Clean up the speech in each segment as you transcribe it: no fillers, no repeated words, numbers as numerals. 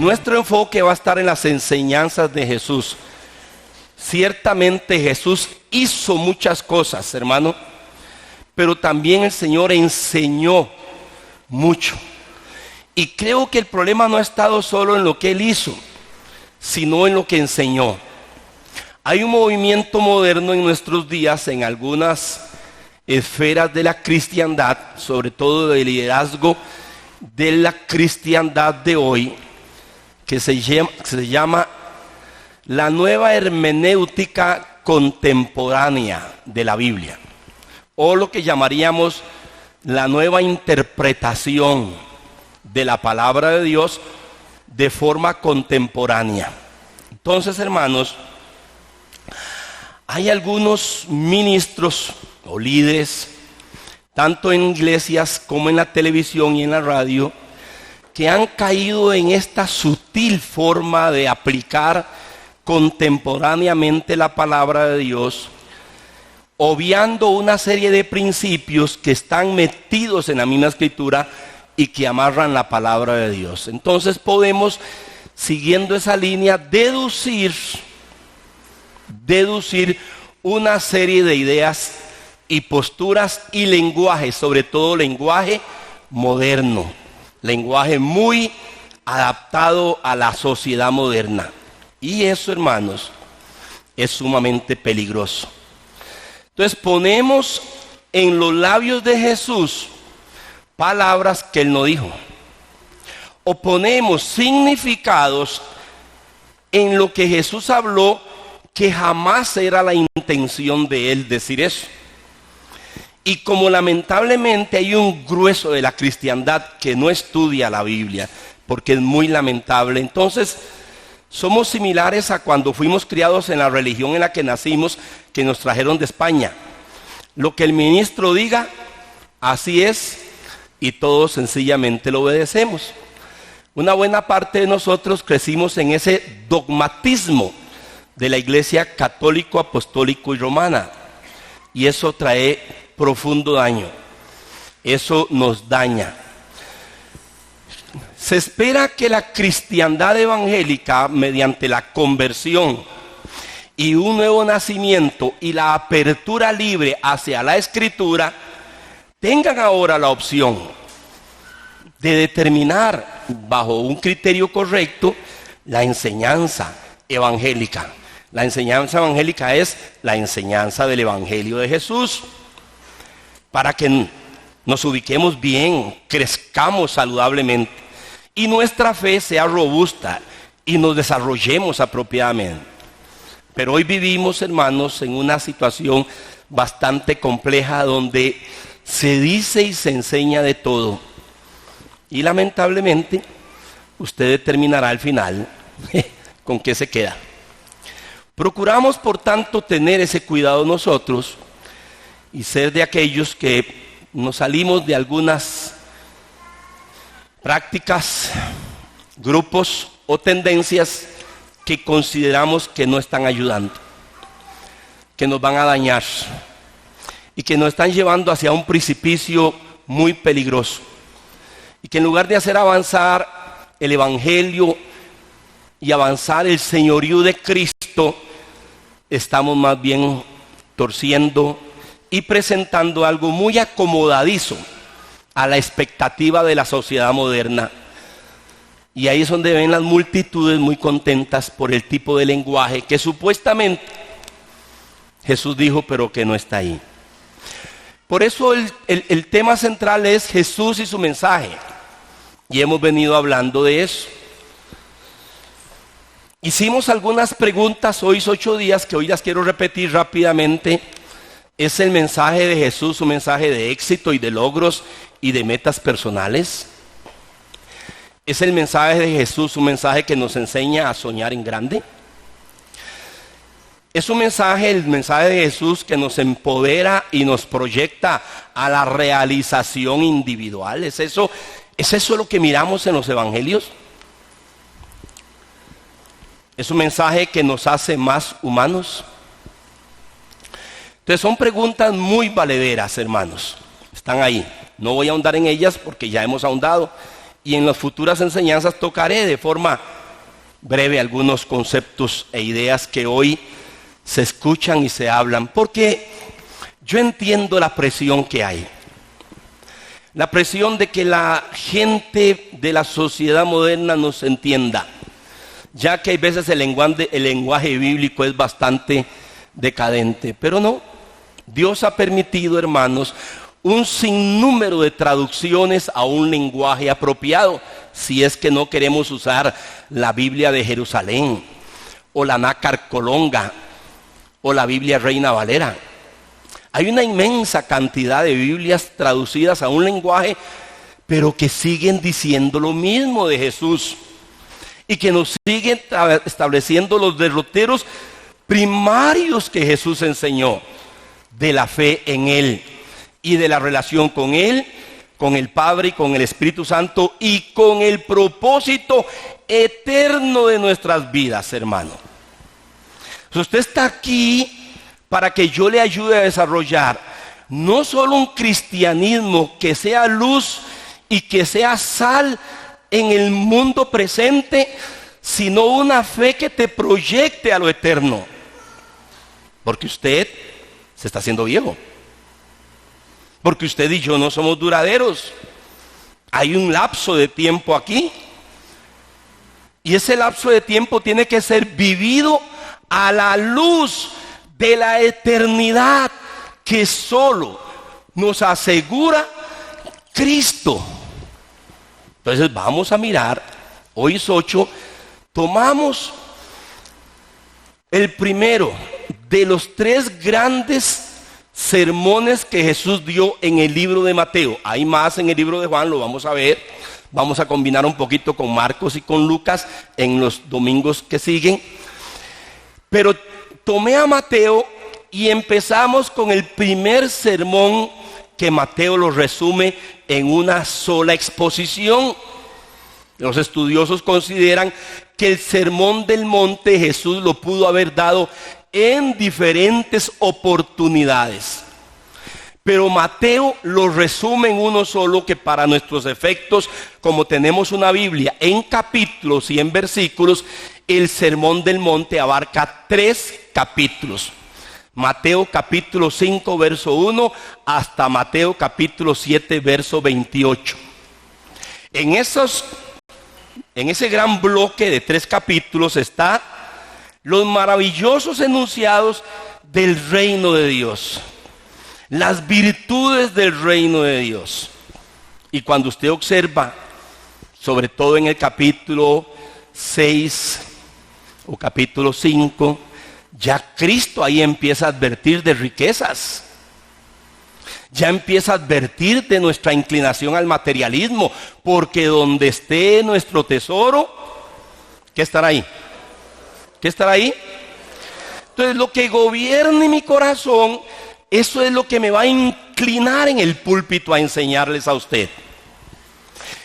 nuestro enfoque va a estar en las enseñanzas de Jesús. Ciertamente Jesús hizo muchas cosas, hermano, pero también el Señor enseñó mucho. Y creo que el problema no ha estado solo en lo que Él hizo, sino en lo que enseñó. Hay un movimiento moderno en nuestros días, en algunas esferas de la cristiandad, sobre todo del liderazgo de la cristiandad de hoy, que se llama la nueva hermenéutica contemporánea de la Biblia, o lo que llamaríamos la nueva interpretación de la palabra de Dios de forma contemporánea. Entonces, hermanos, hay algunos ministros o líderes, tanto en iglesias como en la televisión y en la radio, que han caído en esta sutil forma de aplicar contemporáneamente la palabra de Dios, obviando una serie de principios que están metidos en la misma escritura y que amarran la palabra de Dios. Entonces podemos, siguiendo esa línea, deducir una serie de ideas y posturas y lenguaje, sobre todo lenguaje moderno, lenguaje muy adaptado a la sociedad moderna. Y eso, hermanos, es sumamente peligroso. Entonces ponemos en los labios de Jesús palabras que Él no dijo, o ponemos significados en lo que Jesús habló que jamás era la intención de Él decir eso. Y como lamentablemente hay un grueso de la cristiandad que no estudia la Biblia, porque es muy lamentable, entonces somos similares a cuando fuimos criados en la religión en la que nacimos, que nos trajeron de España. Lo que el ministro diga, así es, y todos sencillamente lo obedecemos. Una buena parte de nosotros crecimos en ese dogmatismo de la iglesia católico, apostólico y romana, y eso trae profundo daño. Eso nos daña. Se espera que la cristiandad evangélica, mediante la conversión y un nuevo nacimiento y la apertura libre hacia la escritura, tengan ahora la opción de determinar bajo un criterio correcto la enseñanza evangélica. La enseñanza evangélica es la enseñanza del Evangelio de Jesús, para que nos ubiquemos bien, crezcamos saludablemente y nuestra fe sea robusta y nos desarrollemos apropiadamente. Pero hoy vivimos, hermanos, en una situación bastante compleja donde se dice y se enseña de todo. Y lamentablemente, usted determinará al final con qué se queda. Procuramos, por tanto, tener ese cuidado nosotros y ser de aquellos que nos salimos de algunas prácticas, grupos o tendencias que consideramos que no están ayudando, que nos van a dañar y que nos están llevando hacia un precipicio muy peligroso, y que en lugar de hacer avanzar el Evangelio y avanzar el señorío de Cristo, estamos más bien torciendo y presentando algo muy acomodadizo a la expectativa de la sociedad moderna. Y ahí es donde ven las multitudes muy contentas por el tipo de lenguaje que supuestamente Jesús dijo, pero que no está ahí. Por eso el tema central es Jesús y su mensaje. Y hemos venido hablando de eso. Hicimos algunas preguntas hoy, 8 días, que hoy las quiero repetir rápidamente. ¿Es el mensaje de Jesús un mensaje de éxito y de logros y de metas personales? ¿Es el mensaje de Jesús un mensaje que nos enseña a soñar en grande? ¿Es un mensaje, el mensaje de Jesús, que nos empodera y nos proyecta a la realización individual? ¿Es eso lo que miramos en los evangelios? ¿Es un mensaje que nos hace más humanos? Entonces son preguntas muy valederas, hermanos. Están ahí. No voy a ahondar en ellas porque ya hemos ahondado. Y en las futuras enseñanzas tocaré de forma breve algunos conceptos e ideas que hoy se escuchan y se hablan, porque yo entiendo la presión que hay. La presión de que la gente de la sociedad moderna nos entienda, ya que hay veces el lenguaje bíblico es bastante decadente, pero no. Dios ha permitido, hermanos, un sinnúmero de traducciones a un lenguaje apropiado, si es que no queremos usar la Biblia de Jerusalén, o la Nácar Colonga, o la Biblia Reina Valera. Hay una inmensa cantidad de Biblias traducidas a un lenguaje, pero que siguen diciendo lo mismo de Jesús, y que nos siguen estableciendo los derroteros primarios que Jesús enseñó, de la fe en Él, y de la relación con Él, con el Padre y con el Espíritu Santo, y con el propósito eterno de nuestras vidas, hermano. Si usted está aquí para que yo le ayude a desarrollar no solo un cristianismo que sea luz y que sea sal en el mundo presente, sino una fe que te proyecte a lo eterno. Porque usted se está haciendo viejo. Porque usted y yo no somos duraderos. Hay un lapso de tiempo aquí. Y ese lapso de tiempo tiene que ser vivido a la luz de la eternidad que solo nos asegura Cristo. Entonces vamos a mirar, hoy es 8, tomamos el primero de los 3 grandes sermones que Jesús dio en el libro de Mateo. Hay más en el libro de Juan, lo vamos a ver. Vamos a combinar un poquito con Marcos y con Lucas en los domingos que siguen. Pero tomé a Mateo y empezamos con el primer sermón que Mateo lo resume en una sola exposición. Los estudiosos consideran que el sermón del monte Jesús lo pudo haber dado en diferentes oportunidades, pero Mateo lo resume en uno solo, que para nuestros efectos, como tenemos una Biblia en capítulos y en versículos, el sermón del monte abarca 3 capítulos. Mateo capítulo 5 verso 1 hasta Mateo capítulo 7 verso 28. En ese gran bloque de 3 capítulos está los maravillosos enunciados del reino de Dios, las virtudes del reino de Dios. Y cuando usted observa, sobre todo en el capítulo 6 o capítulo 5, ya Cristo ahí empieza a advertir de riquezas. Ya empieza a advertir de nuestra inclinación al materialismo, porque donde esté nuestro tesoro, ¿qué estará ahí? ¿Qué estará ahí? Entonces, lo que gobierne mi corazón, eso es lo que me va a inclinar en el púlpito a enseñarles a usted.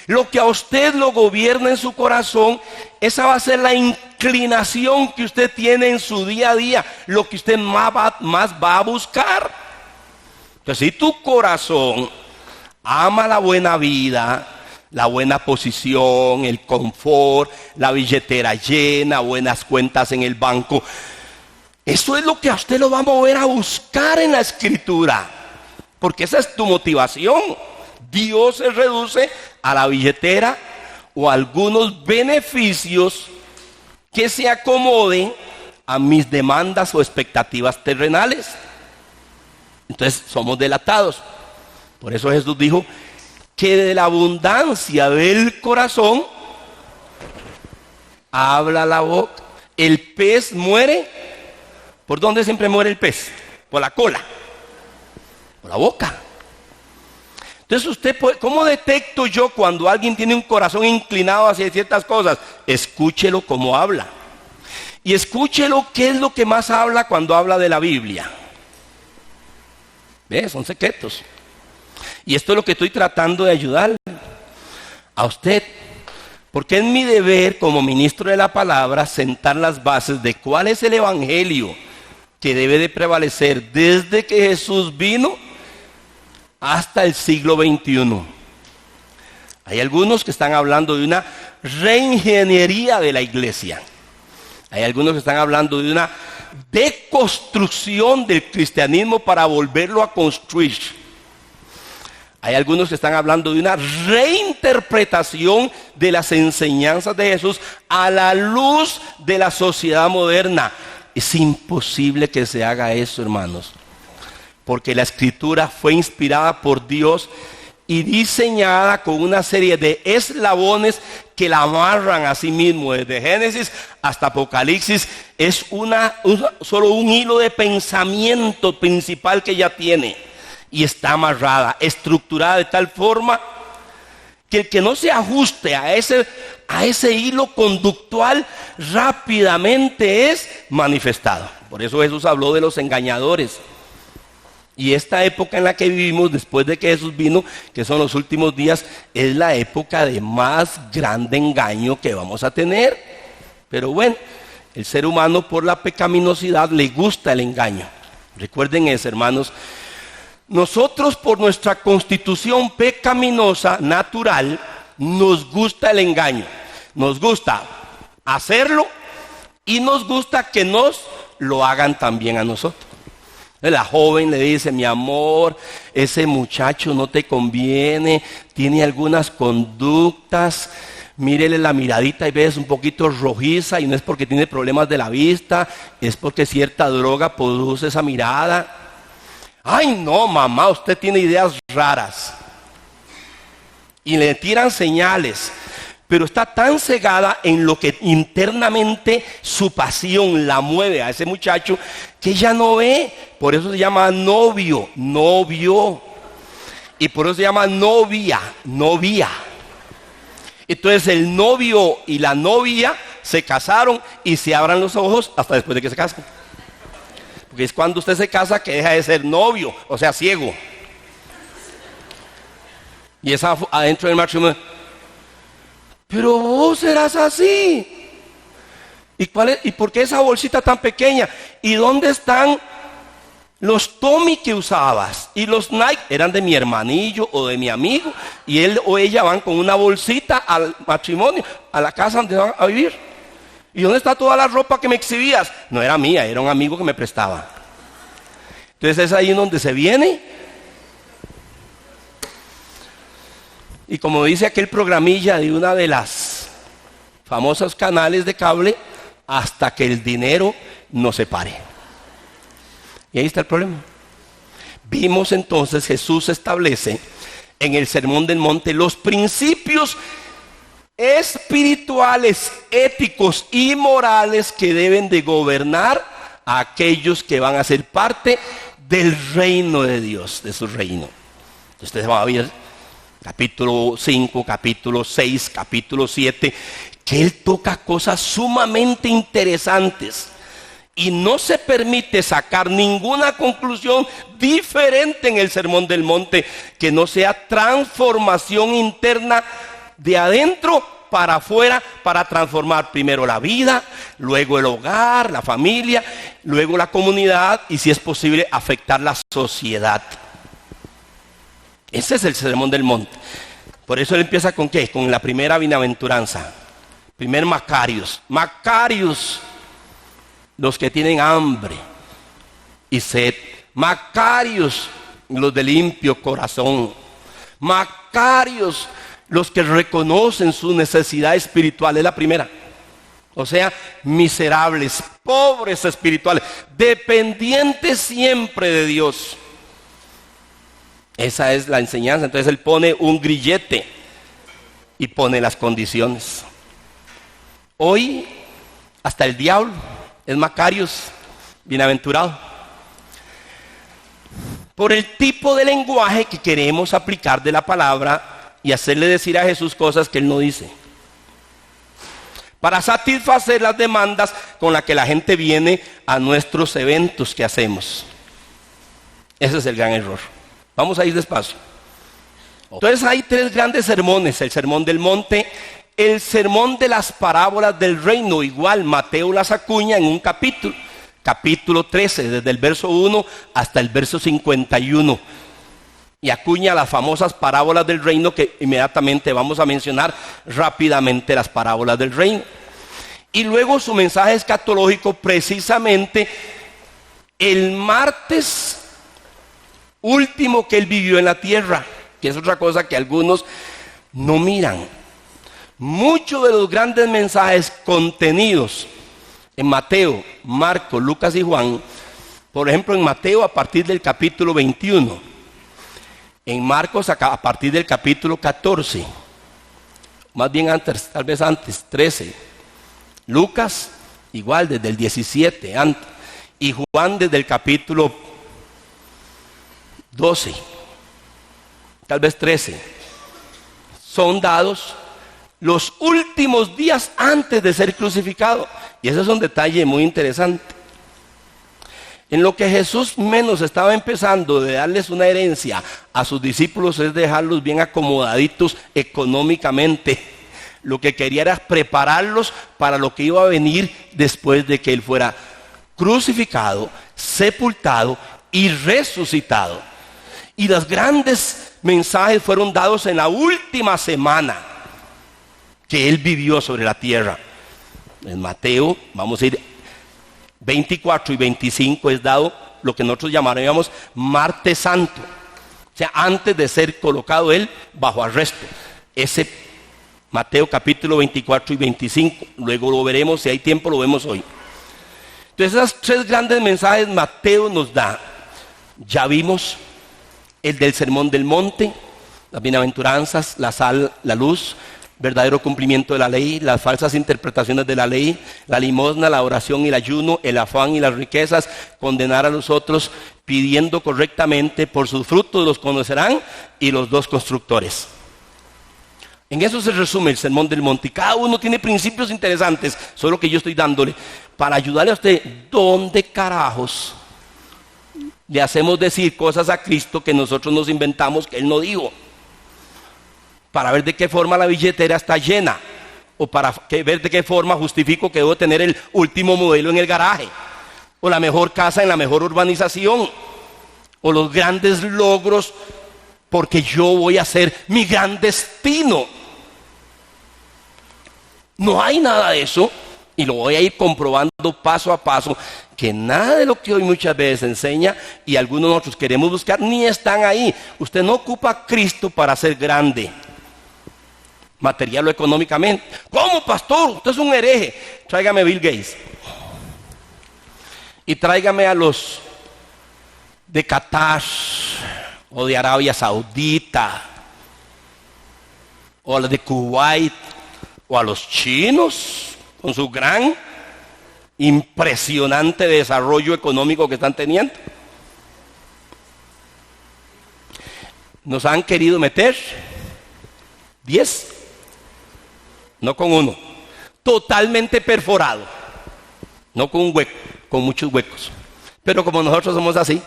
Lo que a usted lo gobierna en su corazón, esa va a ser la inclinación que usted tiene en su día a día, lo que usted más va a buscar. Entonces, si tu corazón ama la buena vida, la buena posición, el confort, la billetera llena, buenas cuentas en el banco, eso es lo que a usted lo va a mover a buscar en la Escritura, porque esa es tu motivación. Dios se reduce a la billetera o a algunos beneficios que se acomoden a mis demandas o expectativas terrenales. Entonces somos delatados. Por eso Jesús dijo que de la abundancia del corazón habla la boca. El pez muere. ¿Por dónde siempre muere el pez? Por la cola, por la boca. Entonces usted puede, ¿cómo detecto yo cuando alguien tiene un corazón inclinado hacia ciertas cosas? Escúchelo como habla. Y escúchelo qué es lo que más habla cuando habla de la Biblia. ¿Ve? Son secretos. Y esto es lo que estoy tratando de ayudar a usted. Porque es mi deber como ministro de la palabra sentar las bases de cuál es el evangelio que debe de prevalecer desde que Jesús vino hasta el siglo XXI. Hay algunos que están hablando de una reingeniería de la iglesia. Hay algunos que están hablando de una deconstrucción del cristianismo para volverlo a construir. Hay algunos que están hablando de una reinterpretación de las enseñanzas de Jesús a la luz de la sociedad moderna. Es imposible que se haga eso, hermanos, porque la Escritura fue inspirada por Dios y diseñada con una serie de eslabones que la amarran a sí mismo. Desde Génesis hasta Apocalipsis es solo un hilo de pensamiento principal que ella tiene. Y está amarrada, estructurada de tal forma que el que no se ajuste a ese hilo conductual rápidamente es manifestado. Por eso Jesús habló de los engañadores. Y esta época en la que vivimos, después de que Jesús vino, que son los últimos días, es la época de más grande engaño que vamos a tener. Pero bueno, el ser humano por la pecaminosidad le gusta el engaño. Recuerden eso, hermanos. Nosotros por nuestra constitución pecaminosa natural nos gusta el engaño. Nos gusta hacerlo y nos gusta que nos lo hagan también a nosotros. La joven le dice: mi amor, ese muchacho no te conviene, tiene algunas conductas, mírele la miradita y ves un poquito rojiza, y no es porque tiene problemas de la vista, es porque cierta droga produce esa mirada. Ay no, mamá, usted tiene ideas raras. Y le tiran señales, pero está tan cegada en lo que internamente su pasión la mueve a ese muchacho que ella no ve. Por eso se llama novio. Y por eso se llama novia. Entonces el novio y la novia se casaron y se abran los ojos hasta después de que se casan. Porque es cuando usted se casa que deja de ser novio, o sea, ciego. Y es adentro del matrimonio. Pero vos serás así. ¿Y por qué esa bolsita tan pequeña? ¿Y dónde están los Tommy que usabas? Y los Nike eran de mi hermanillo o de mi amigo. Y él o ella van con una bolsita al matrimonio, a la casa donde van a vivir. ¿Y dónde está toda la ropa que me exhibías? No era mía, era un amigo que me prestaba. Entonces es ahí en donde se viene. Y como dice aquel programilla de una de las famosos canales de cable, hasta que el dinero nos separe. Y ahí está el problema. Vimos entonces, Jesús establece en el Sermón del Monte los principios espirituales, éticos y morales que deben de gobernar a aquellos que van a ser parte del reino de Dios, de su reino. Ustedes van a ver capítulo 5, capítulo 6, capítulo 7, que Él toca cosas sumamente interesantes y no se permite sacar ninguna conclusión diferente en el Sermón del Monte que no sea transformación interna de adentro para afuera, para transformar primero la vida, luego el hogar, la familia, luego la comunidad y, si es posible, afectar la sociedad. Ese es el Sermón del Monte. Por eso él empieza con ¿qué? Con la primera bienaventuranza. Primer Macarios. Macarios, los que tienen hambre y sed. Macarios, los de limpio corazón. Macarios, los que reconocen su necesidad espiritual. Es la primera. O sea, miserables, pobres espirituales, dependientes siempre de Dios. Esa es la enseñanza. Entonces él pone un grillete y pone las condiciones. Hoy hasta el diablo es Macarios, bienaventurado, por el tipo de lenguaje que queremos aplicar de la palabra y hacerle decir a Jesús cosas que él no dice, para satisfacer las demandas con las que la gente viene a nuestros eventos que hacemos. Ese es el gran error. Vamos a ir despacio. Entonces hay tres grandes sermones: el Sermón del Monte, el Sermón de las Parábolas del Reino, igual Mateo las acuña en un capítulo 13, desde el verso 1 hasta el verso 51. y acuña las famosas parábolas del reino, que inmediatamente vamos a mencionar rápidamente las parábolas del reino. Y luego su mensaje escatológico, precisamente el martes último que él vivió en la tierra, que es otra cosa que algunos no miran. Muchos de los grandes mensajes contenidos en Mateo, Marcos, Lucas y Juan, por ejemplo en Mateo a partir del capítulo 21, en Marcos a partir del capítulo 14, más bien antes, tal vez antes, 13, Lucas igual desde el 17 antes, y Juan desde el capítulo 12, tal vez 13, son dados los últimos días antes de ser crucificado. Y ese es un detalle muy interesante. En lo que Jesús menos estaba empezando de darles una herencia a sus discípulos es dejarlos bien acomodaditos económicamente. Lo que quería era prepararlos para lo que iba a venir después de que él fuera crucificado, sepultado y resucitado. Y los grandes mensajes fueron dados en la última semana que él vivió sobre la tierra. En Mateo, vamos a ir 24 y 25, es dado lo que nosotros llamaríamos martes santo, o sea, antes de ser colocado él bajo arresto. Ese Mateo capítulo 24 y 25, luego lo veremos, si hay tiempo lo vemos hoy. Entonces esos tres grandes mensajes Mateo nos da. Ya vimos el del sermón del monte, las bienaventuranzas, la sal, la luz, verdadero cumplimiento de la ley, las falsas interpretaciones de la ley, la limosna, la oración y el ayuno, el afán y las riquezas, condenar a los otros, pidiendo correctamente, por sus frutos los conocerán, y los dos constructores. En eso se resume el sermón del monte. Y cada uno tiene principios interesantes, solo que yo estoy dándole para ayudarle a usted. ¿Dónde carajos le hacemos decir cosas a Cristo que nosotros nos inventamos que él no dijo? Para ver de qué forma la billetera está llena, o para ver de qué forma justifico que debo tener el último modelo en el garaje, o la mejor casa en la mejor urbanización, o los grandes logros, porque yo voy a ser mi gran destino. No hay nada de eso, y lo voy a ir comprobando paso a paso, que nada de lo que hoy muchas veces enseña y algunos de nosotros queremos buscar, ni están ahí. Usted no ocupa a Cristo para ser grande, material o económicamente. ¿Cómo, pastor? Usted es un hereje. Tráigame a Bill Gates. Y tráigame a los de Qatar, o de Arabia Saudita, o a los de Kuwait, o a los chinos, con su gran, impresionante desarrollo económico que están teniendo. Nos han querido meter 10, no con uno, totalmente perforado, no con un hueco, con muchos huecos, pero como nosotros somos así.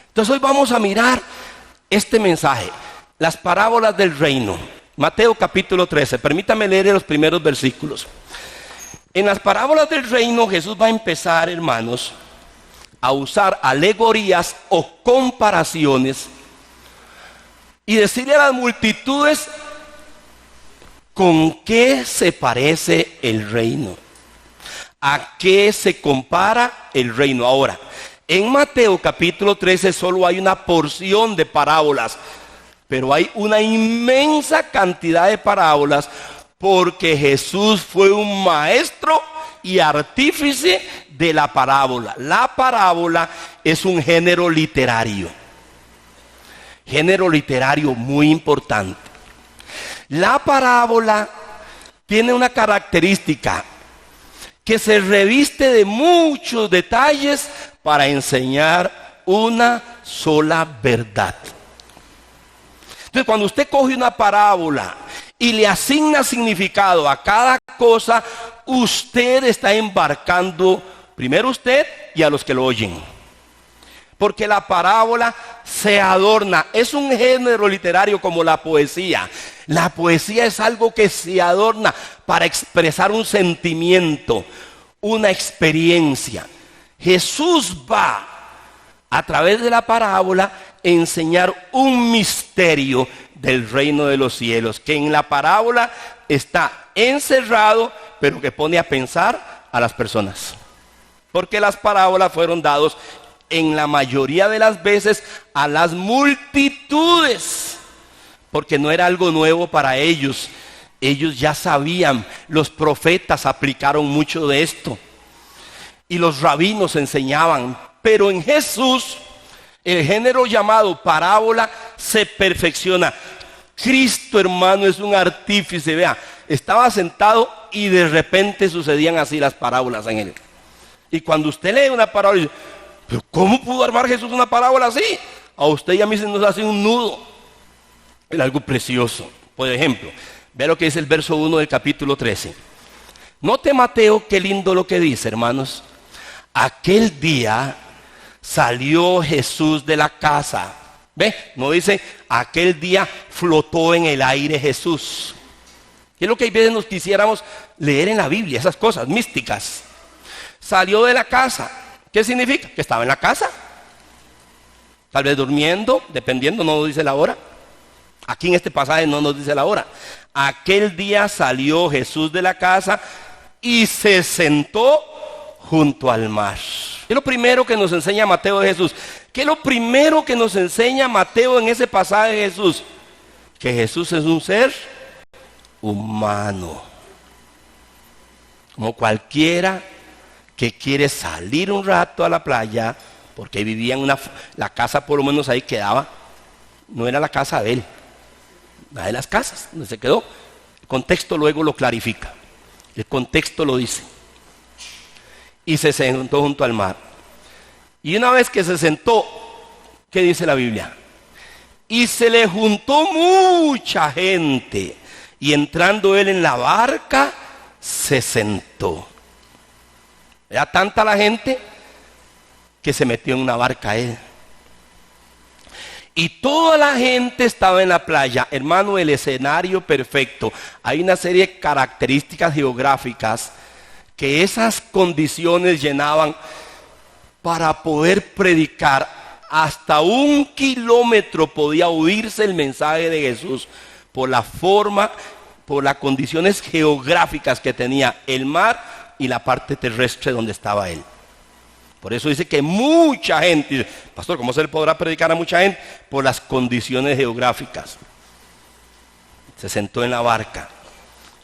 Entonces hoy vamos a mirar este mensaje, las parábolas del reino. Mateo capítulo 13, permítame leer los primeros versículos. En las parábolas del reino Jesús va a empezar, hermanos, a usar alegorías o comparaciones y decirle a las multitudes con qué se parece el reino, a qué se compara el reino. Ahora, en Mateo capítulo 13 solo hay una porción de parábolas, pero hay una inmensa cantidad de parábolas porque Jesús fue un maestro y artífice de la parábola. La parábola es un género literario muy importante. La parábola tiene una característica, que se reviste de muchos detalles para enseñar una sola verdad. Entonces, cuando usted coge una parábola y le asigna significado a cada cosa, usted está embarcando primero usted y a los que lo oyen. Porque la parábola se adorna. Es un género literario como la poesía. La poesía es algo que se adorna para expresar un sentimiento, una experiencia. Jesús va a través de la parábola enseñar un misterio del reino de los cielos, que en la parábola está encerrado, pero que pone a pensar a las personas. Porque las parábolas fueron dadas en la mayoría de las veces a las multitudes, porque no era algo nuevo para ellos. Ellos ya sabían, los profetas aplicaron mucho de esto y los rabinos enseñaban. Pero en Jesús, el género llamado parábola se perfecciona. Cristo, hermano, es un artífice. Vea, estaba sentado y de repente sucedían así las parábolas en él. Y cuando usted lee una parábola, dice, ¿pero cómo pudo armar Jesús una parábola así? A usted y a mí se nos hace un nudo. Era algo precioso. Por ejemplo, vea lo que dice el verso 1 del capítulo 13. Note, Mateo, qué lindo lo que dice, hermanos. Aquel día salió Jesús de la casa. ¿Ve? No dice, aquel día flotó en el aire Jesús. ¿Qué es lo que a veces nos quisiéramos leer en la Biblia? Esas cosas místicas. Salió de la casa. ¿Qué significa? Que estaba en la casa. Tal vez durmiendo, dependiendo, no nos dice la hora. Aquí en este pasaje no nos dice la hora. Aquel día salió Jesús de la casa y se sentó junto al mar. ¿Qué es lo primero que nos enseña Mateo de Jesús? ¿Qué es lo primero que nos enseña Mateo en ese pasaje de Jesús? Que Jesús es un ser humano. Como cualquiera que quiere salir un rato a la playa, porque vivía en la casa por lo menos ahí quedaba, no era la casa de él, una de las casas donde se quedó. El contexto luego lo clarifica, el contexto lo dice. Y se sentó junto al mar. Y una vez que se sentó, ¿qué dice la Biblia? Y se le juntó mucha gente, y entrando él en la barca, se sentó. Era tanta la gente que se metió en una barca él. Y toda la gente estaba en la playa. Hermano, el escenario perfecto. Hay una serie de características geográficas que esas condiciones llenaban para poder predicar. Hasta 1 kilómetro podía oírse el mensaje de Jesús por la forma, por las condiciones geográficas que tenía el mar y la parte terrestre donde estaba él. Por eso dice que mucha gente, dice, pastor, ¿cómo se le podrá predicar a mucha gente? Por las condiciones geográficas. Se sentó en la barca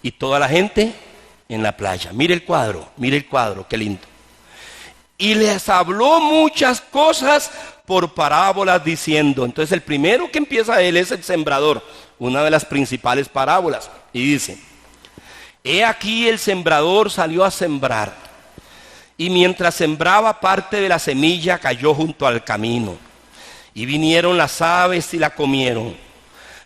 y toda la gente en la playa. Mire el cuadro, qué lindo. Y les habló muchas cosas por parábolas diciendo. Entonces el primero que empieza él es el sembrador, una de las principales parábolas. Y dice, he aquí el sembrador salió a sembrar, y mientras sembraba, parte de la semilla cayó junto al camino, y vinieron las aves y la comieron.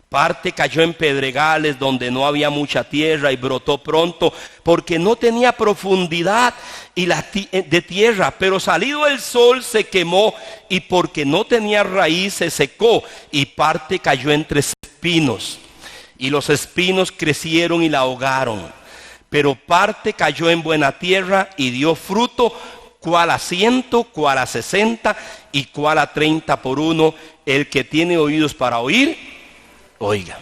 Parte cayó en pedregales donde no había mucha tierra y brotó pronto, porque no tenía profundidad de tierra, pero salido el sol se quemó, y porque no tenía raíz se secó. Y parte cayó entre espinos, y los espinos crecieron y la ahogaron. Pero parte cayó en buena tierra y dio fruto, cual a 100, cual a 60 y cual a 30 por uno. El que tiene oídos para oír, oiga.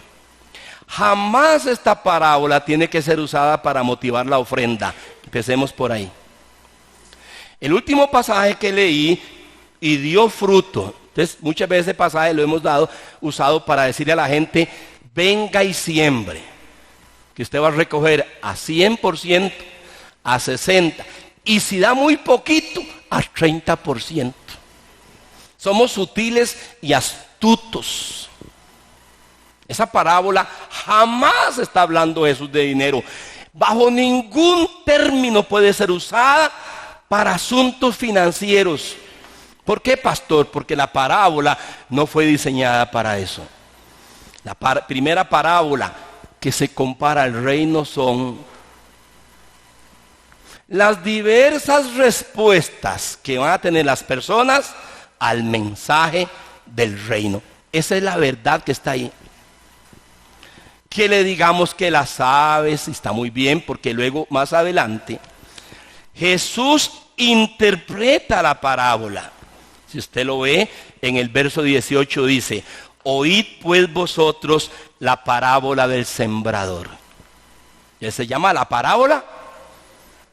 Jamás esta parábola tiene que ser usada para motivar la ofrenda. Empecemos por ahí. El último pasaje que leí, y dio fruto. Entonces, muchas veces ese pasaje lo hemos usado para decirle a la gente, venga y siembre. Que usted va a recoger a 100%, a 60%, y si da muy poquito, a 30%. Somos sutiles y astutos. Esa parábola jamás está hablando Jesús de dinero. Bajo ningún término puede ser usada para asuntos financieros. ¿Por qué, pastor? Porque la parábola no fue diseñada para eso. La primera parábola que se compara al reino son las diversas respuestas que van a tener las personas al mensaje del reino. Esa es la verdad que está ahí. Que le digamos que las aves, está muy bien, porque luego más adelante Jesús interpreta la parábola. Si usted lo ve, en el verso 18 dice, oíd pues vosotros la parábola del sembrador. Ya se llama la parábola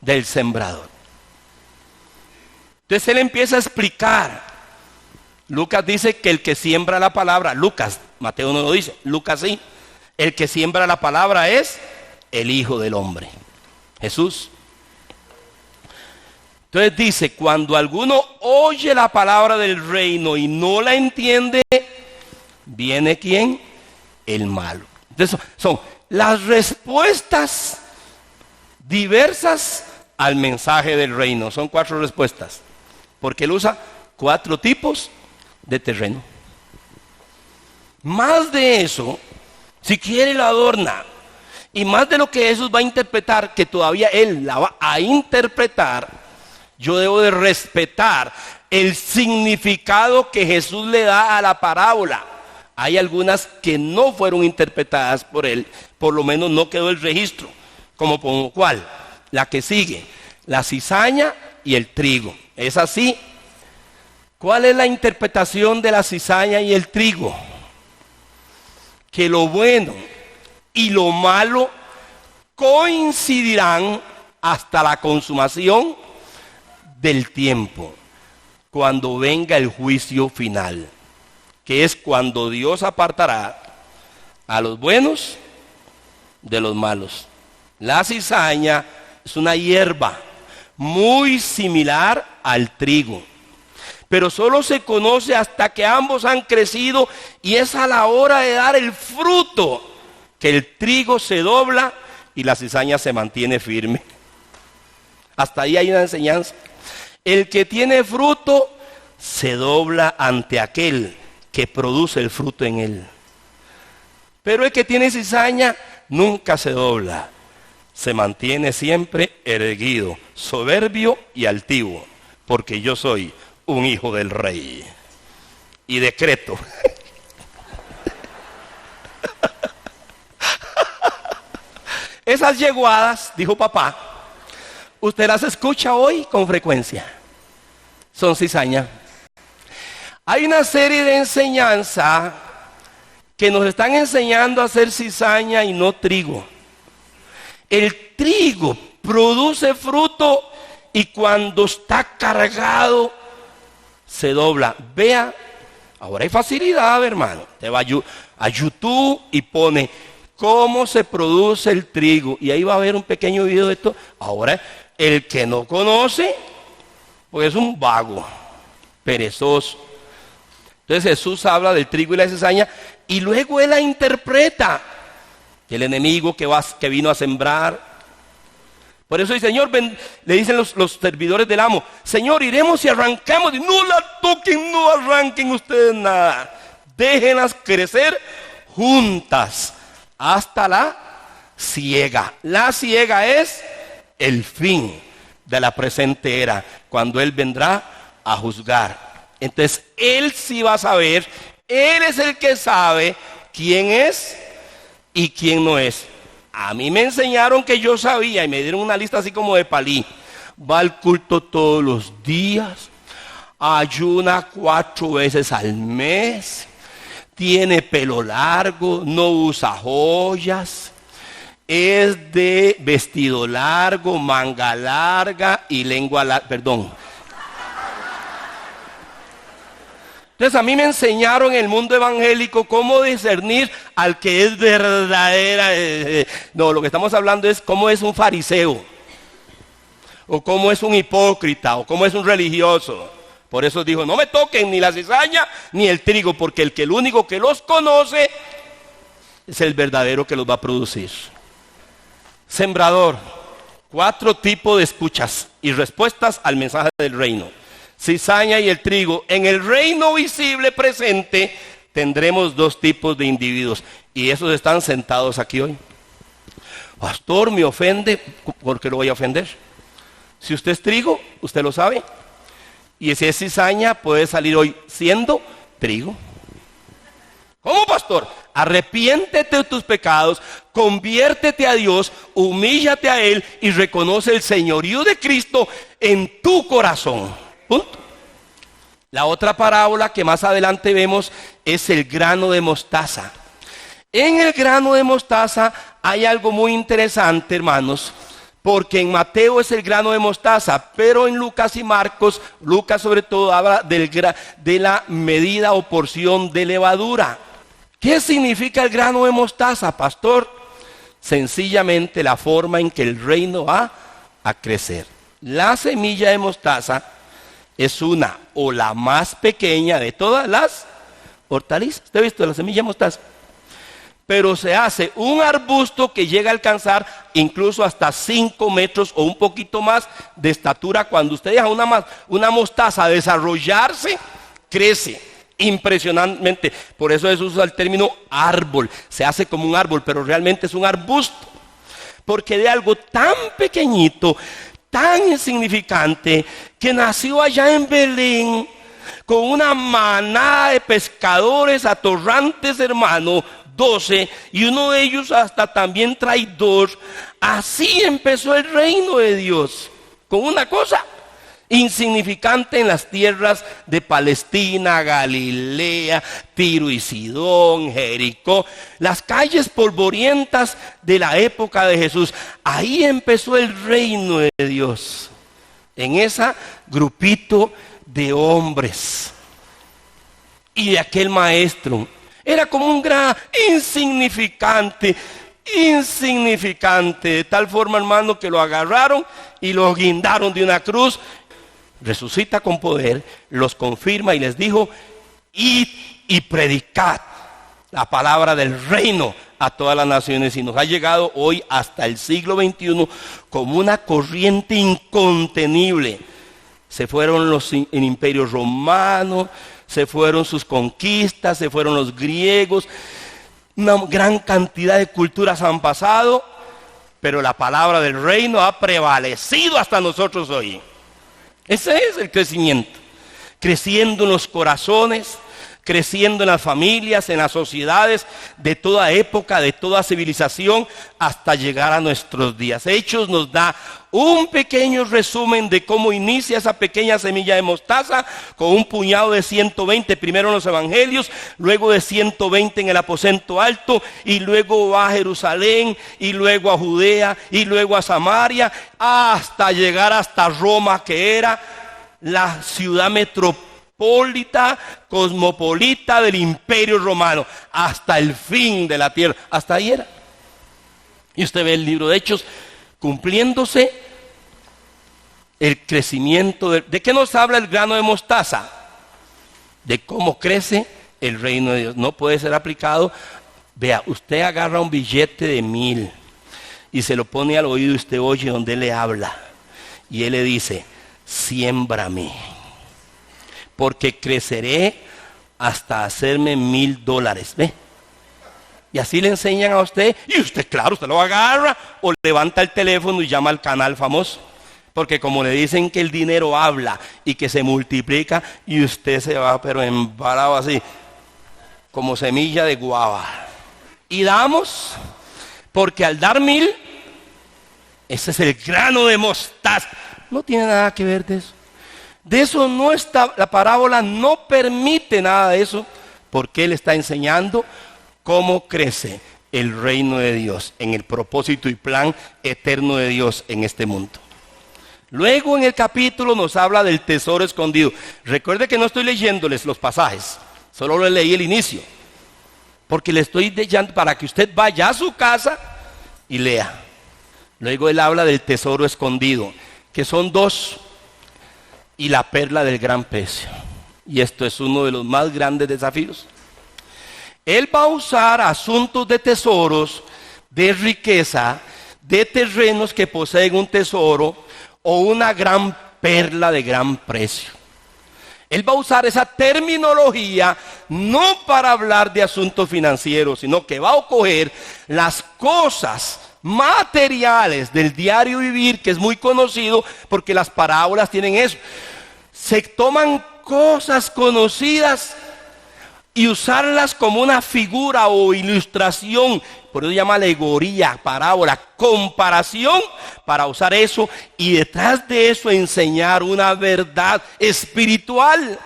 del sembrador. Entonces él empieza a explicar. Lucas dice que el que siembra la palabra, Lucas, Mateo no lo dice, Lucas sí, el que siembra la palabra es el Hijo del Hombre, Jesús. Entonces dice, cuando alguno oye la palabra del reino y no la entiende, viene ¿quién? El malo. Entonces son las respuestas diversas al mensaje del reino. Son 4 respuestas, porque él usa 4 tipos de terreno. Más de eso, si quiere la adorna, y más de lo que Jesús va a interpretar, que todavía él la va a interpretar, yo debo de respetar el significado que Jesús le da a la parábola. Hay algunas que no fueron interpretadas por él, por lo menos no quedó el registro, como por cuál, la que sigue, la cizaña y el trigo. Es así. ¿Cuál es la interpretación de la cizaña y el trigo? Que lo bueno y lo malo coincidirán hasta la consumación del tiempo, cuando venga el juicio final, que es cuando Dios apartará a los buenos de los malos. La cizaña es una hierba muy similar al trigo, pero solo se conoce hasta que ambos han crecido, y es a la hora de dar el fruto que el trigo se dobla y la cizaña se mantiene firme. Hasta ahí hay una enseñanza. El que tiene fruto se dobla ante aquel que produce el fruto en él. Pero el que tiene cizaña nunca se dobla, se mantiene siempre erguido, soberbio y altivo, porque yo soy un hijo del rey. Y decreto. Esas yeguadas, dijo papá, usted las escucha hoy con frecuencia. Son cizaña. Hay una serie de enseñanza que nos están enseñando a hacer cizaña y no trigo. El trigo produce fruto y cuando está cargado se dobla. Vea, ahora hay facilidad, hermano. Te va a YouTube y pone cómo se produce el trigo, y ahí va a haber un pequeño video de esto. Ahora, el que no conoce, pues es un vago, perezoso. Entonces Jesús habla del trigo y la cizaña, y luego él la interpreta. El enemigo que vino a sembrar. Por eso el Señor, le dicen los servidores del amo, Señor, iremos y arrancamos. Y no la toquen, no arranquen ustedes nada. Déjenlas crecer juntas hasta la siega. La siega es el fin de la presente era, cuando Él vendrá a juzgar. Entonces Él sí va a saber, Él es el que sabe quién es y quién no es. A mí me enseñaron que yo sabía, y me dieron una lista así como de palí. Va al culto todos los días, ayuna 4 veces al mes, tiene pelo largo, no usa joyas, es de vestido largo, manga larga y lengua larga, perdón. Entonces a mí me enseñaron en el mundo evangélico cómo discernir al que es verdadera. No, lo que estamos hablando es cómo es un fariseo, o cómo es un hipócrita, o cómo es un religioso. Por eso dijo, no me toquen ni la cizaña ni el trigo, porque el único que los conoce es el verdadero que los va a producir. Sembrador, 4 tipos de escuchas y respuestas al mensaje del reino. Cizaña y el trigo. En el reino visible presente tendremos 2 tipos de individuos, y esos están sentados aquí hoy. Pastor, me ofende. ¿Por qué lo voy a ofender? Si usted es trigo, usted lo sabe. Y si es cizaña, puede salir hoy siendo trigo. ¿Cómo, pastor? Arrepiéntete de tus pecados, conviértete a Dios, humíllate a Él y reconoce el señorío de Cristo en tu corazón. Punto. La otra parábola que más adelante vemos es el grano de mostaza. En el grano de mostaza hay algo muy interesante, hermanos, porque en Mateo es el grano de mostaza, pero en Lucas y Marcos, Lucas sobre todo habla de la medida o porción de levadura. ¿Qué significa el grano de mostaza, pastor? Sencillamente la forma en que el reino va a crecer. La semilla de mostaza es una o la más pequeña de todas las hortalizas. ¿Usted ha visto la semilla de mostaza? Pero se hace un arbusto que llega a alcanzar incluso hasta 5 metros o un poquito más de estatura. Cuando usted deja una mostaza desarrollarse, crece impresionantemente. Por eso se usa el término árbol. Se hace como un árbol, pero realmente es un arbusto. Porque de algo tan pequeñito, tan insignificante, que nació allá en Belén, con una manada de pescadores atorrantes, hermano, 12, y uno de ellos hasta también traidor. Así empezó el reino de Dios, con una cosa insignificante en las tierras de Palestina, Galilea, Tiro y Sidón, Jericó, las calles polvorientas de la época de Jesús. Ahí empezó el reino de Dios, en ese grupito de hombres. Y de aquel maestro, era como un gran insignificante, de tal forma, hermano, que lo agarraron y lo guindaron de una cruz. Resucita con poder, los confirma y les dijo: id y predicad la palabra del reino a todas las naciones. Y nos ha llegado hoy hasta el siglo XXI como una corriente incontenible. Se fueron el imperio romano, se fueron sus conquistas, se fueron los griegos, una gran cantidad de culturas han pasado, pero la palabra del reino ha prevalecido hasta nosotros hoy. Ese es el crecimiento, creciendo en los corazones, creciendo en las familias, en las sociedades de toda época, de toda civilización, hasta llegar a nuestros días. Hechos nos da un pequeño resumen de cómo inicia esa pequeña semilla de mostaza, con un puñado de 120, primero en los evangelios, luego de 120 en el aposento alto, y luego va a Jerusalén, y luego a Judea, y luego a Samaria, hasta llegar hasta Roma, que era la ciudad metropolitana, cosmopolita del imperio romano, hasta el fin de la tierra. Hasta ahí era. Y usted ve el libro de Hechos cumpliéndose el crecimiento. ¿De qué nos habla el grano de mostaza? De cómo crece el reino de Dios. No puede ser aplicado. Vea, usted agarra un billete de 1,000 y se lo pone al oído y usted oye donde él le habla. Y él le dice: siémbrame, porque creceré hasta hacerme $1,000. ¿Ve? Y así le enseñan a usted, y usted, claro, usted lo agarra o levanta el teléfono y llama al canal famoso. Porque como le dicen que el dinero habla y que se multiplica, y usted se va pero embarado así, como semilla de guava. Y damos, porque al dar 1,000, ese es el grano de mostaza. No tiene nada que ver de eso. De eso no está, la parábola no permite nada de eso, porque él está enseñando cómo crece el reino de Dios en el propósito y plan eterno de Dios en este mundo. Luego en el capítulo nos habla del tesoro escondido. Recuerde que no estoy leyéndoles los pasajes, solo le leí el inicio, porque le estoy leyendo para que usted vaya a su casa y lea. Luego él habla del tesoro escondido, que son 2, y la perla del gran precio. Y esto es uno de los más grandes desafíos. Él va a usar asuntos de tesoros, de riqueza, de terrenos que poseen un tesoro o una gran perla de gran precio. Él va a usar esa terminología no para hablar de asuntos financieros, sino que va a coger las cosas materiales del diario vivir, que es muy conocido porque las parábolas tienen eso. Se toman cosas conocidas y usarlas como una figura o ilustración, por eso se llama alegoría, parábola, comparación, para usar eso y detrás de eso enseñar una verdad espiritual.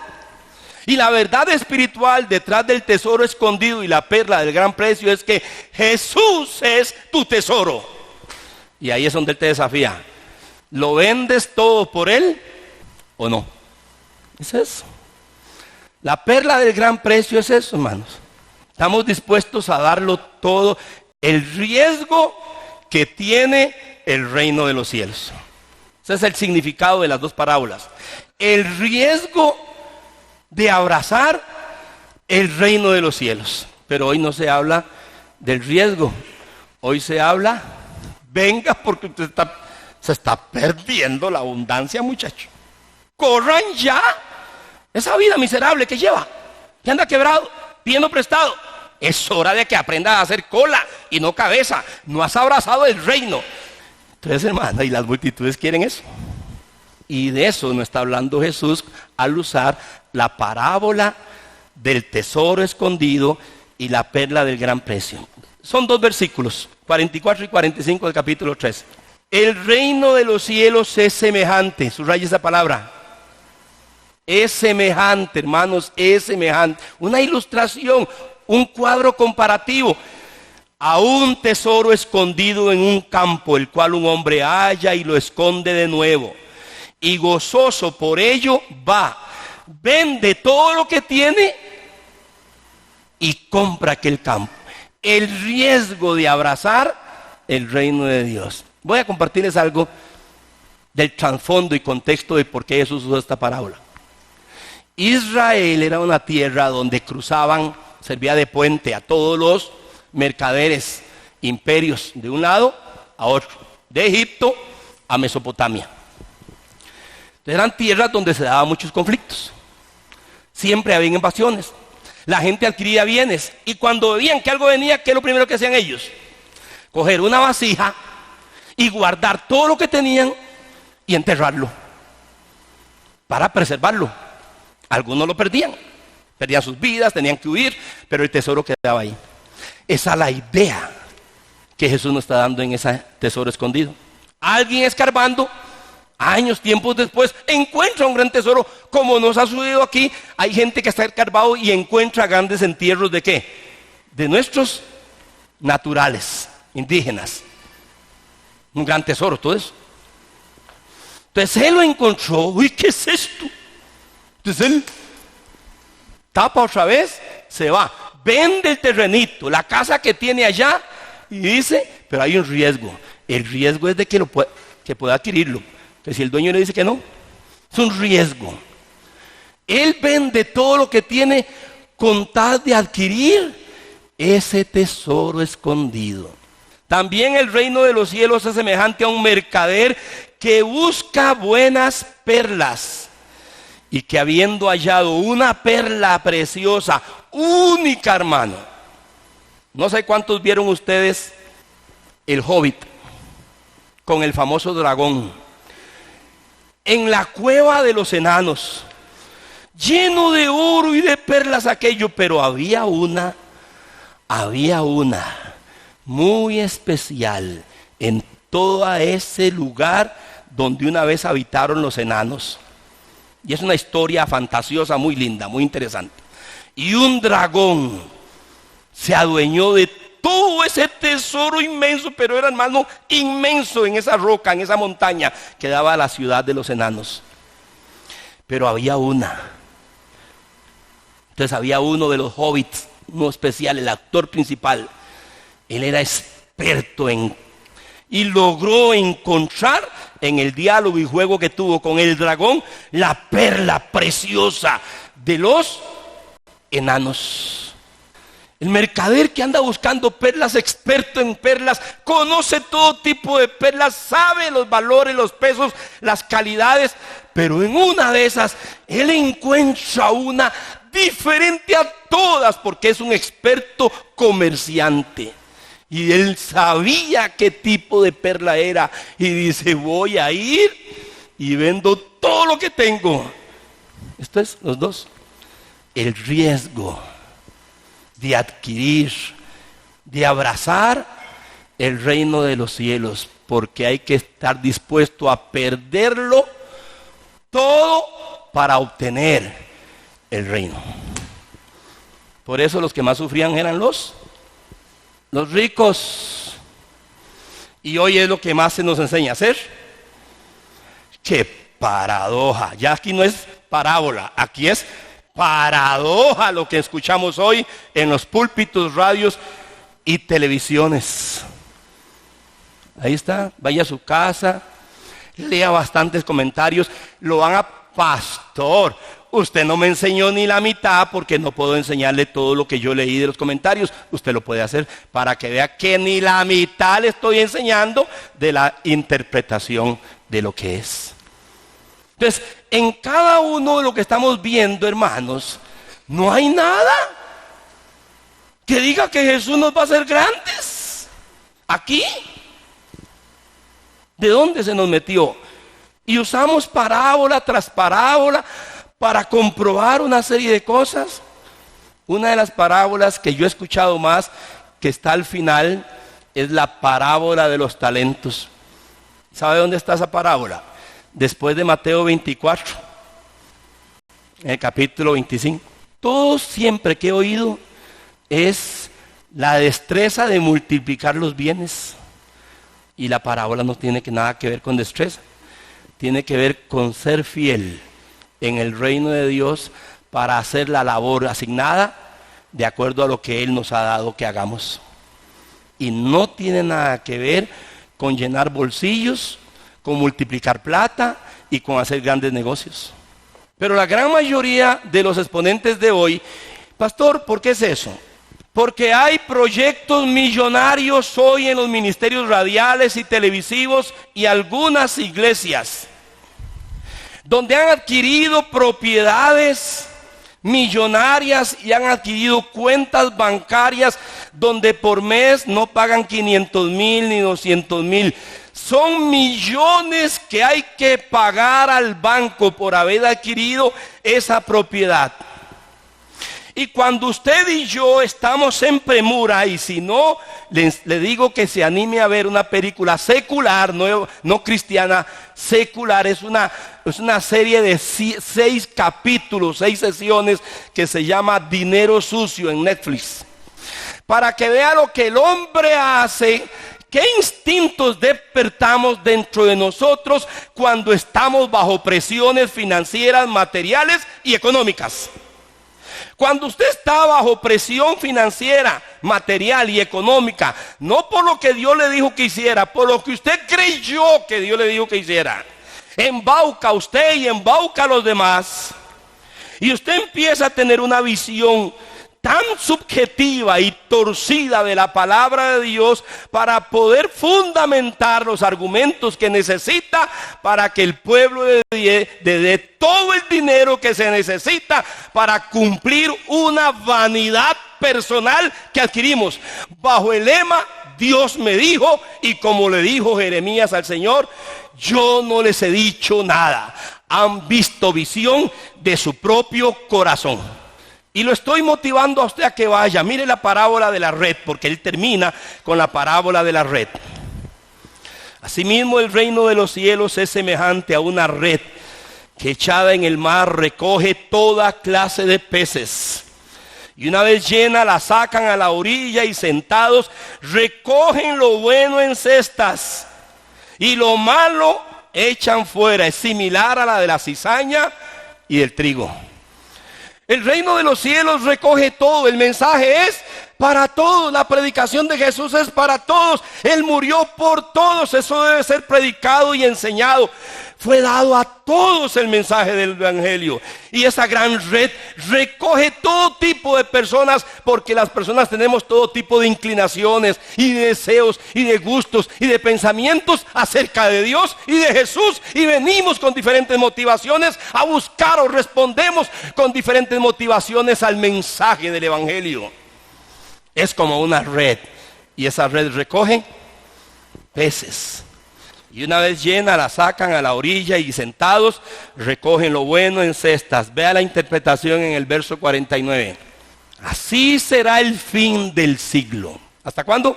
Y la verdad espiritual detrás del tesoro escondido y la perla del gran precio es que Jesús es tu tesoro. Y ahí es donde Él te desafía. ¿Lo vendes todo por Él o no? Es eso. La perla del gran precio es eso, hermanos. Estamos dispuestos a darlo todo. El riesgo que tiene el reino de los cielos. Ese es el significado de las dos parábolas. El riesgo de abrazar el reino de los cielos. Pero hoy no se habla del riesgo. Hoy se habla, venga porque usted se está perdiendo la abundancia, muchacho. Corran ya. Esa vida miserable que lleva, que anda quebrado, pidiendo prestado. Es hora de que aprenda a hacer cola y no cabeza. No has abrazado el reino. Entonces, hermano, y las multitudes quieren eso. Y de eso no está hablando Jesús al usar la parábola del tesoro escondido y la perla del gran precio. Son dos versículos, 44 y 45 del capítulo 13. El reino de los cielos es semejante, subraya esa palabra. Es semejante, hermanos, es semejante. Una ilustración, un cuadro comparativo a un tesoro escondido en un campo, el cual un hombre halla y lo esconde de nuevo. Y gozoso por ello va, vende todo lo que tiene y compra aquel campo. El riesgo de abrazar el reino de Dios. Voy a compartirles algo del trasfondo y contexto de por qué Jesús usó esta parábola. Israel era una tierra donde cruzaban, servía de puente a todos los mercaderes, imperios de un lado a otro, de Egipto a Mesopotamia. Entonces eran tierras donde se daban muchos conflictos. Siempre había invasiones. La gente adquiría bienes y cuando veían que algo venía, ¿qué es lo primero que hacían ellos? Coger una vasija y guardar todo lo que tenían y enterrarlo para preservarlo. Algunos lo perdían sus vidas, tenían que huir, pero el tesoro quedaba ahí. Esa es la idea que Jesús nos está dando en ese tesoro escondido. Alguien escarbando, años, tiempos después, encuentra un gran tesoro, como nos ha sucedido aquí. Hay gente que está escarbado y encuentra grandes entierros ¿de qué? De nuestros naturales, indígenas. Un gran tesoro, todo eso. Entonces él lo encontró. Uy, ¿qué es esto? Entonces él tapa otra vez, se va, vende el terrenito, la casa que tiene allá y dice, pero hay un riesgo. El riesgo es de que pueda adquirirlo. Que si el dueño le dice que no, es un riesgo. Él vende todo lo que tiene con tal de adquirir ese tesoro escondido. También el reino de los cielos es semejante a un mercader que busca buenas perlas y que habiendo hallado una perla preciosa, única, hermano. No sé cuántos vieron ustedes El Hobbit con el famoso dragón. En la cueva de los enanos, lleno de oro y de perlas aquello, pero había una muy especial en todo ese lugar donde una vez habitaron los enanos. Y es una historia fantasiosa, muy linda, muy interesante. Y un dragón se adueñó de todo ese tesoro inmenso, pero era, hermano, inmenso en esa roca, en esa montaña que daba a la ciudad de los enanos. Pero había una. Entonces había uno de los hobbits, uno especial, el actor principal. Él era experto y logró encontrar en el diálogo y juego que tuvo con el dragón la perla preciosa de los enanos. El mercader que anda buscando perlas, experto en perlas, conoce todo tipo de perlas, sabe los valores, los pesos, las calidades, pero en una de esas él encuentra una diferente a todas porque es un experto comerciante. Y él sabía qué tipo de perla era y dice, voy a ir y vendo todo lo que tengo. Esto es los dos. El riesgo de adquirir, de abrazar el reino de los cielos, porque hay que estar dispuesto a perderlo todo para obtener el reino. Por eso los que más sufrían eran los ricos. Y hoy es lo que más se nos enseña a hacer. ¡Qué paradoja! Ya aquí no es parábola, aquí es paradoja lo que escuchamos hoy en los púlpitos, radios y televisiones. Ahí está, vaya a su casa, lea bastantes comentarios, lo van a pastor. Usted no me enseñó ni la mitad porque no puedo enseñarle todo lo que yo leí de los comentarios. Usted lo puede hacer para que vea que ni la mitad le estoy enseñando de la interpretación de lo que es. Entonces, en cada uno de lo que estamos viendo, hermanos, no hay nada que diga que Jesús nos va a hacer grandes. Aquí, ¿de dónde se nos metió? Y usamos parábola tras parábola para comprobar una serie de cosas. Una de las parábolas que yo he escuchado más, que está al final, es la parábola de los talentos. ¿Sabe dónde está esa parábola? Después de Mateo 24, en el capítulo 25. Todo siempre que he oído es la destreza de multiplicar los bienes. Y la parábola no tiene nada que ver con destreza. Tiene que ver con ser fiel en el reino de Dios para hacer la labor asignada de acuerdo a lo que Él nos ha dado que hagamos. Y no tiene nada que ver con llenar bolsillos, con multiplicar plata y con hacer grandes negocios. Pero la gran mayoría de los exponentes de hoy, pastor, ¿por qué es eso? Porque hay proyectos millonarios hoy en los ministerios radiales y televisivos y algunas iglesias, donde han adquirido propiedades millonarias y han adquirido cuentas bancarias donde por mes no pagan 500,000 ni 200,000. Son millones que hay que pagar al banco por haber adquirido esa propiedad. Y cuando usted y yo estamos en premura, y si no, le digo que se anime a ver una película secular, no cristiana, secular. Es una serie de 6 capítulos, 6 sesiones, que se llama Dinero Sucio en Netflix. Para que vea lo que el hombre hace, qué instintos despertamos dentro de nosotros cuando estamos bajo presiones financieras, materiales y económicas. Cuando usted está bajo presión financiera, material y económica, no por lo que Dios le dijo que hiciera, por lo que usted creyó que Dios le dijo que hiciera, embauca a usted y embauca a los demás, y usted empieza a tener una visión tan subjetiva y torcida de la palabra de Dios para poder fundamentar los argumentos que necesita para que el pueblo le dé todo el dinero que se necesita para cumplir una vanidad personal que adquirimos bajo el lema Dios me dijo, y como le dijo Jeremías al Señor, yo no les he dicho nada. Han visto visión de su propio corazón. Y lo estoy motivando a usted a que vaya. Mire la parábola de la red, porque él termina con la parábola de la red. Asimismo, el reino de los cielos es semejante a una red que echada en el mar recoge toda clase de peces. Y una vez llena, la sacan a la orilla y sentados recogen lo bueno en cestas. Y lo malo echan fuera. Es similar a la de la cizaña y del trigo. El reino de los cielos recoge todo. El mensaje es para todos. La predicación de Jesús es para todos. Él murió por todos. Eso debe ser predicado y enseñado. Fue dado a todos el mensaje del evangelio. Y esa gran red recoge todo tipo de personas, porque las personas tenemos todo tipo de inclinaciones y de deseos y de gustos y de pensamientos acerca de Dios y de Jesús, y venimos con diferentes motivaciones a buscar, o respondemos con diferentes motivaciones al mensaje del evangelio. Es como una red, y esa red recoge peces. Y una vez llena, la sacan a la orilla y sentados recogen lo bueno en cestas. Vea la interpretación en el verso 49. Así será el fin del siglo. ¿Hasta cuándo?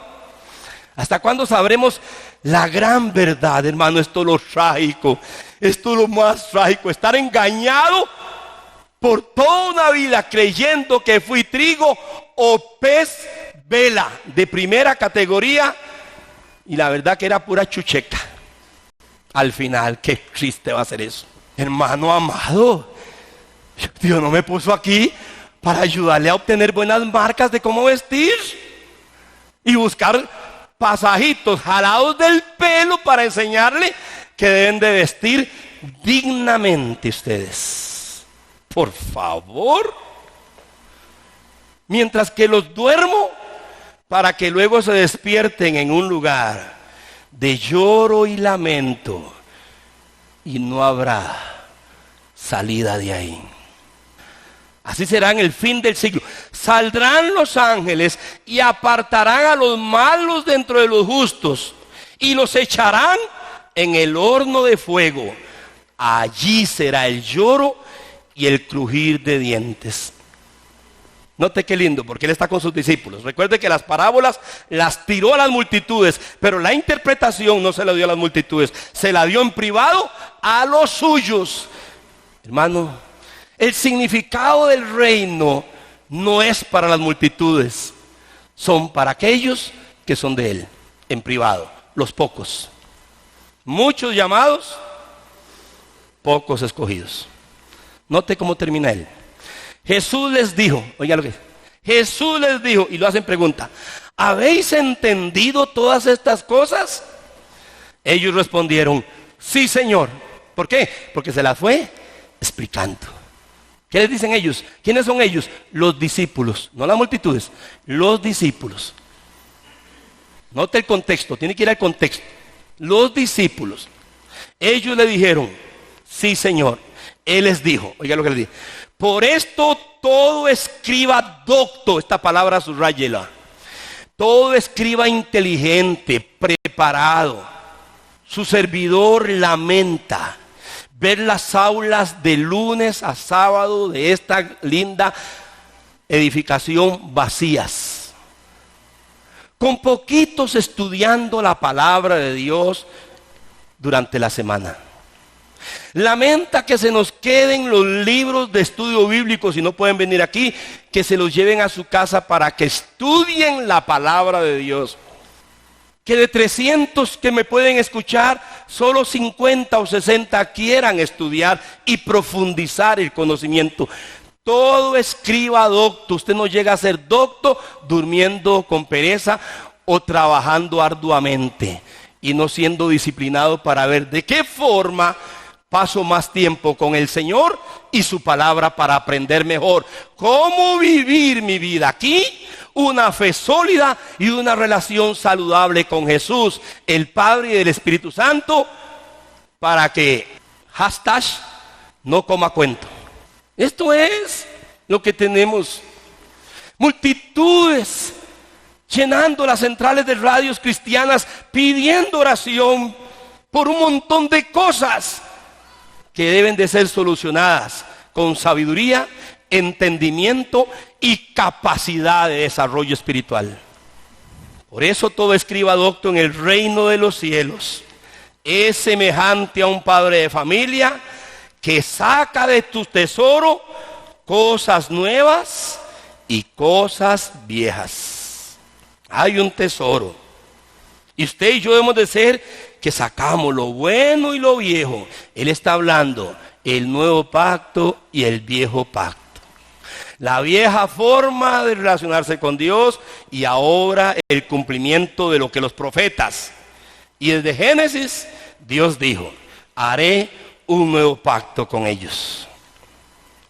¿Hasta cuándo sabremos la gran verdad, hermano? Esto es lo trágico. Esto es lo más trágico. Estar engañado por toda una vida creyendo que fui trigo o pez vela de primera categoría, y la verdad que era pura chucheca. Al final, qué triste va a ser eso. Hermano amado, Dios no me puso aquí para ayudarle a obtener buenas marcas de cómo vestir y buscar pasajitos jalados del pelo para enseñarle que deben de vestir dignamente ustedes. Por favor. Mientras que los duermo para que luego se despierten en un lugar de lloro y lamento, y no habrá salida de ahí. Así será en el fin del siglo. Saldrán los ángeles y apartarán a los malos de entre los justos y los echarán en el horno de fuego. Allí será el lloro y el crujir de dientes. Note qué lindo, porque él está con sus discípulos. Recuerde que las parábolas las tiró a las multitudes, pero la interpretación no se la dio a las multitudes, se la dio en privado a los suyos. Hermano, el significado del reino no es para las multitudes, son para aquellos que son de él, en privado, los pocos. Muchos llamados, pocos escogidos. Note cómo termina él. Jesús les dijo, oiga lo que es. Jesús les dijo, y lo hacen pregunta, ¿habéis entendido todas estas cosas? Ellos respondieron, sí, Señor. ¿Por qué? Porque se las fue explicando. ¿Qué les dicen ellos? ¿Quiénes son ellos? Los discípulos, no las multitudes, los discípulos. Note el contexto, tiene que ir al contexto. Los discípulos, ellos le dijeron, sí, Señor. Él les dijo, oiga lo que les dijo, por esto todo escriba docto, esta palabra subrayela, todo escriba inteligente, preparado, su servidor lamenta ver las aulas de lunes a sábado de esta linda edificación vacías, con poquitos estudiando la palabra de Dios durante la semana. Lamenta que se nos queden los libros de estudio bíblico, si no pueden venir aquí, que se los lleven a su casa para que estudien la palabra de Dios. Que de 300 que me pueden escuchar, solo 50 o 60 quieran estudiar y profundizar el conocimiento. Todo escriba docto. Usted no llega a ser docto durmiendo con pereza o trabajando arduamente y no siendo disciplinado para ver de qué forma paso más tiempo con el Señor y su palabra para aprender mejor cómo vivir mi vida aquí, una fe sólida y una relación saludable con Jesús, el Padre y el Espíritu Santo, para que hashtag no coma cuento. Esto es lo que tenemos. Multitudes llenando las centrales de radios cristianas, pidiendo oración por un montón de cosas que deben de ser solucionadas con sabiduría, entendimiento y capacidad de desarrollo espiritual. Por eso todo escriba docto en el reino de los cielos es semejante a un padre de familia que saca de tu tesoro cosas nuevas y cosas viejas. Hay un tesoro y usted y yo debemos de ser que sacamos lo bueno y lo viejo. Él está hablando el nuevo pacto y el viejo pacto. La vieja forma de relacionarse con Dios y ahora el cumplimiento de lo que los profetas. Y desde Génesis, Dios dijo, haré un nuevo pacto con ellos.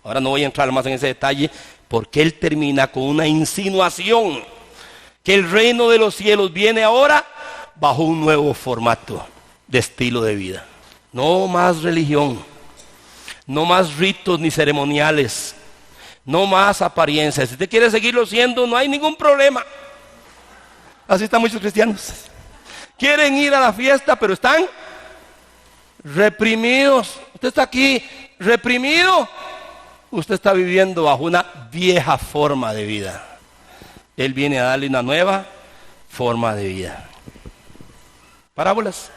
Ahora no voy a entrar más en ese detalle porque él termina con una insinuación que el reino de los cielos viene ahora bajo un nuevo formato de estilo de vida. No más religión, no más ritos ni ceremoniales, no más apariencias. Si usted quiere seguirlo siendo, no hay ningún problema. Así están muchos cristianos. Quieren ir a la fiesta, pero están reprimidos. Usted está aquí reprimido. Usted está viviendo bajo una vieja forma de vida. Él viene a darle una nueva forma de vida. Parábolas.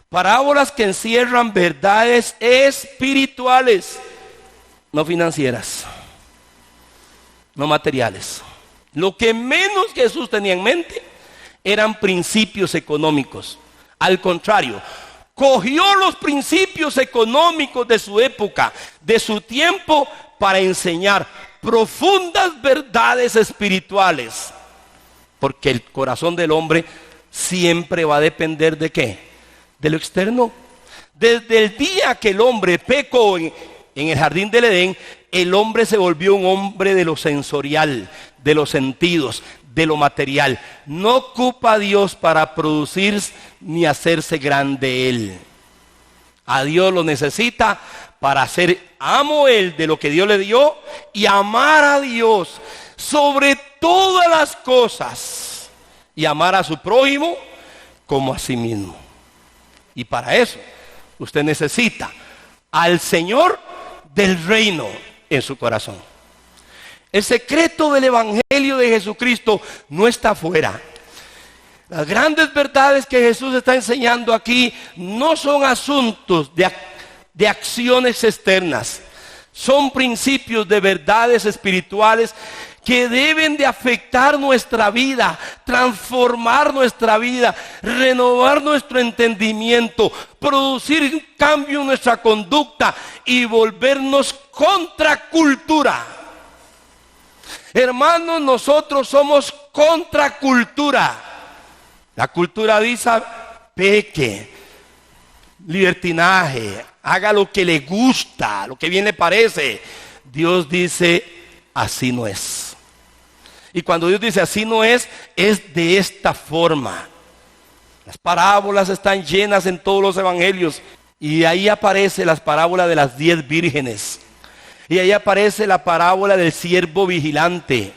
Parábolas que encierran verdades espirituales no financieras, no materiales. Lo que menos Jesús tenía en mente eran principios económicos. Al contrario, cogió los principios económicos de su época, de su tiempo, para enseñar profundas verdades espirituales. Porque el corazón del hombre siempre va a depender ¿de qué? De lo externo. Desde el día que el hombre pecó en el jardín del Edén, el hombre se volvió un hombre de lo sensorial, de los sentidos, de lo material. No ocupa a Dios para producir ni hacerse grande él. A Dios lo necesita para ser amo él de lo que Dios le dio y amar a Dios sobre todas las cosas y amar a su prójimo como a sí mismo. Y para eso usted necesita al Señor del reino en su corazón. El secreto del evangelio de Jesucristo no está afuera. Las grandes verdades que Jesús está enseñando aquí no son asuntos de acciones externas. Son principios de verdades espirituales que deben de afectar nuestra vida, transformar nuestra vida, renovar nuestro entendimiento, producir un cambio en nuestra conducta y volvernos contracultura. Hermanos, nosotros somos contracultura. La cultura dice: peque, libertinaje, haga lo que le gusta, lo que bien le parece. Dios dice: así no es. Y cuando Dios dice así no es de esta forma. Las parábolas están llenas en todos los evangelios. Y ahí aparece las parábolas de las 10 vírgenes. Y ahí aparece la parábola del siervo vigilante.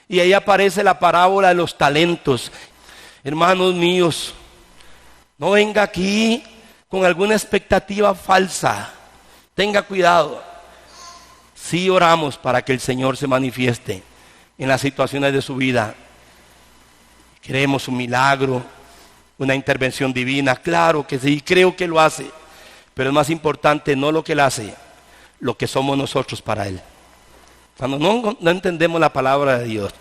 Y ahí aparece la parábola de los talentos. Hermanos míos, no venga aquí con alguna expectativa falsa. Tenga cuidado. Sí oramos para que el Señor se manifieste en las situaciones de su vida. Queremos un milagro, una intervención divina. Claro que sí, creo que lo hace. Pero es más importante no lo que Él hace, lo que somos nosotros para Él. Cuando no entendemos la palabra de Dios,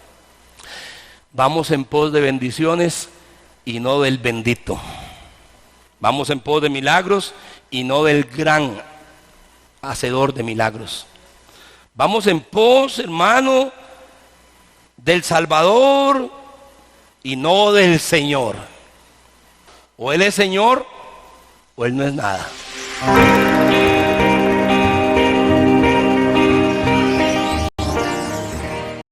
vamos en pos de bendiciones y no del bendito. Vamos en pos de milagros y no del gran hacedor de milagros. Vamos en pos, hermano, del Salvador y no del Señor. O Él es Señor o Él no es nada.